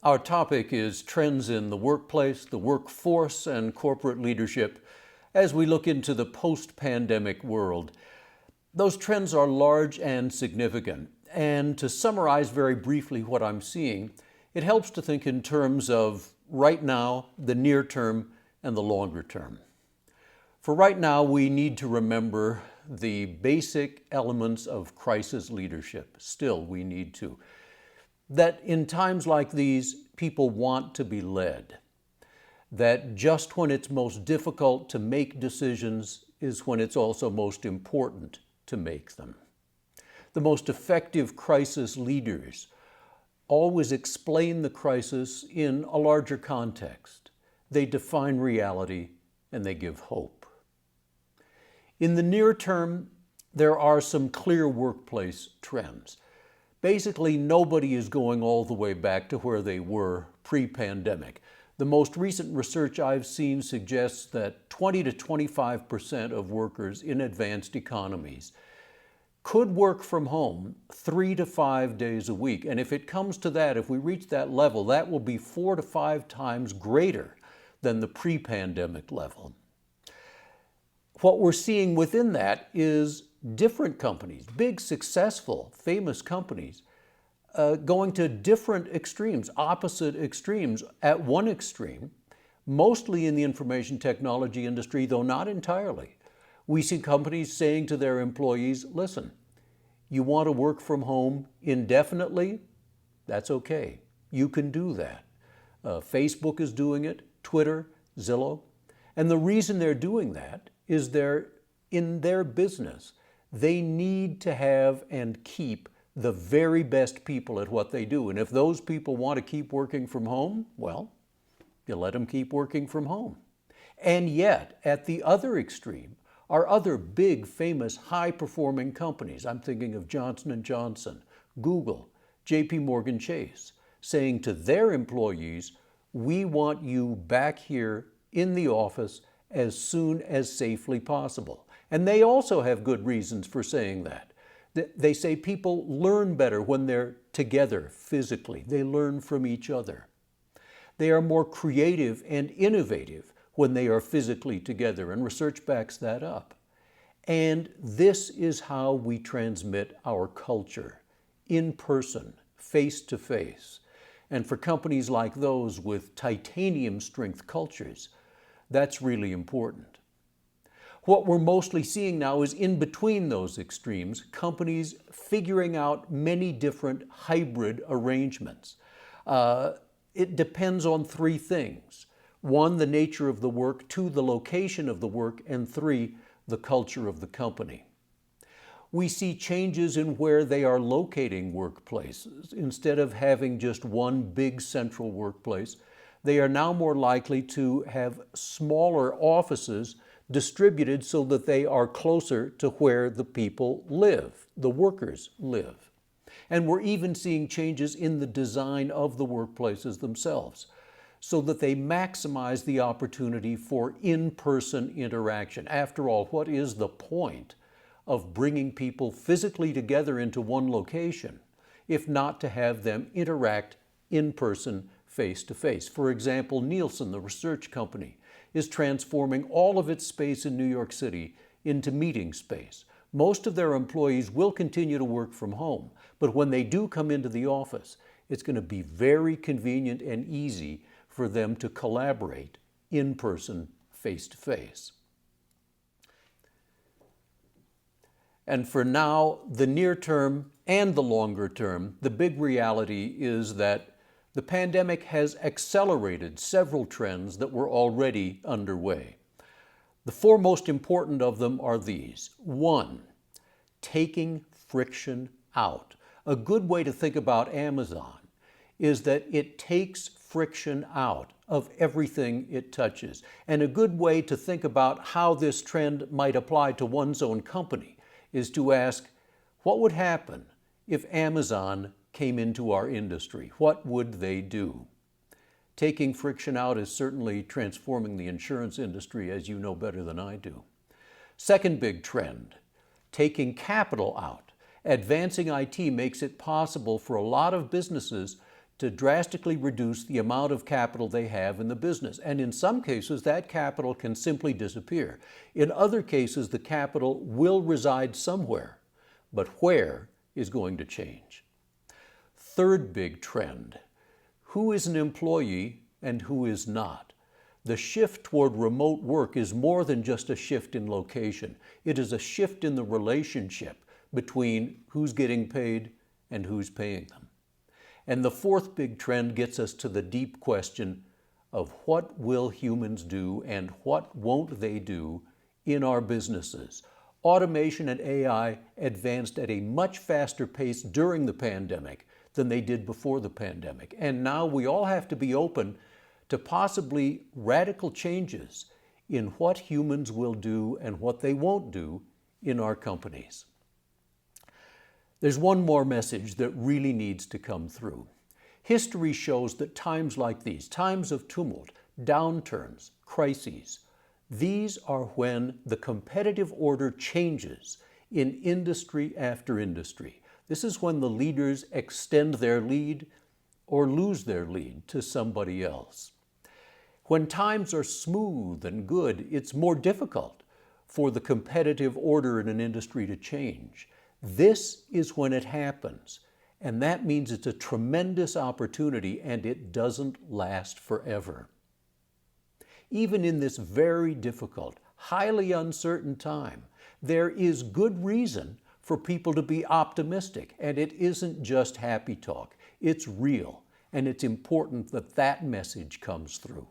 Our topic is trends in the workplace, the workforce, and corporate leadership as we look into the post-pandemic world. Those trends are large and significant. And to summarize very briefly what I'm seeing, it helps to think in terms of right now, the near term, and the longer term. For right now, we need to remember the basic elements of crisis leadership. Still, we need to. That in times like these, people want to be led. That just when it's most difficult to make decisions is when it's also most important to make them. The most effective crisis leaders always explain the crisis in a larger context. They define reality and they give hope. In the near term, there are some clear workplace trends. Basically, nobody is going all the way back to where they were pre-pandemic. The most recent research I've seen suggests that 20 to 25% of workers in advanced economies could work from home 3 to 5 days a week. And if it comes to that, if we reach that level, that will be 4 to 5 times greater than the pre-pandemic level. What we're seeing within that is different companies, big, successful, famous companies, going to different extremes, opposite extremes. At one extreme, mostly in the information technology industry, though not entirely, we see companies saying to their employees, listen, you want to work from home indefinitely? That's okay. You can do that. Facebook is doing it, Twitter, Zillow. And the reason they're doing that is they're in their business. They need to have and keep the very best people at what they do. And if those people want to keep working from home, well, you let them keep working from home. And yet, at the other extreme, are other big, famous, high-performing companies. I'm thinking of Johnson & Johnson, Google, JP Morgan Chase, saying to their employees, we want you back here in the office as soon as safely possible. And they also have good reasons for saying that. They say people learn better when they're together physically. They learn from each other. They are more creative and innovative when they are physically together, and research backs that up. And this is how we transmit our culture, in person, face to face. And for companies like those with titanium strength cultures, that's really important. What we're mostly seeing now is in between those extremes, companies figuring out many different hybrid arrangements. It depends on 3 things. 1, the nature of the work, 2, the location of the work, and 3, the culture of the company. We see changes in where they are locating workplaces. Instead of having just one big central workplace, they are now more likely to have smaller offices distributed so that they are closer to where the people live, the workers live. And we're even seeing changes in the design of the workplaces themselves so that they maximize the opportunity for in-person interaction. After all, what is the point of bringing people physically together into one location if not to have them interact in person, face to face? For example, Nielsen, the research company, is transforming all of its space in New York City into meeting space. Most of their employees will continue to work from home, but when they do come into the office, it's going to be very convenient and easy for them to collaborate in person, face to face. And for now, the near term and the longer term, the big reality is that the pandemic has accelerated several trends that were already underway. The 4 most important of them are these. 1, taking friction out. A good way to think about Amazon is that it takes friction out of everything it touches. And a good way to think about how this trend might apply to one's own company is to ask, what would happen if Amazon came into our industry? What would they do? Taking friction out is certainly transforming the insurance industry, as you know better than I do. Second big trend, taking capital out. Advancing IT makes it possible for a lot of businesses to drastically reduce the amount of capital they have in the business. And in some cases, that capital can simply disappear. In other cases, the capital will reside somewhere, but where is going to change. Third big trend: who is an employee and who is not? The shift toward remote work is more than just a shift in location. It is a shift in the relationship between who's getting paid and who's paying them. And the fourth big trend gets us to the deep question of what will humans do and what won't they do in our businesses. Automation and AI advanced at a much faster pace during the pandemic than they did before the pandemic. And now we all have to be open to possibly radical changes in what humans will do and what they won't do in our companies. There's one more message that really needs to come through. History shows that times like these, times of tumult, downturns, crises, these are when the competitive order changes in industry after industry. This is when the leaders extend their lead or lose their lead to somebody else. When times are smooth and good, it's more difficult for the competitive order in an industry to change. This is when it happens, and that means it's a tremendous opportunity, and it doesn't last forever. Even in this very difficult, highly uncertain time, there is good reason for people to be optimistic, and it isn't just happy talk. It's real, and it's important that that message comes through.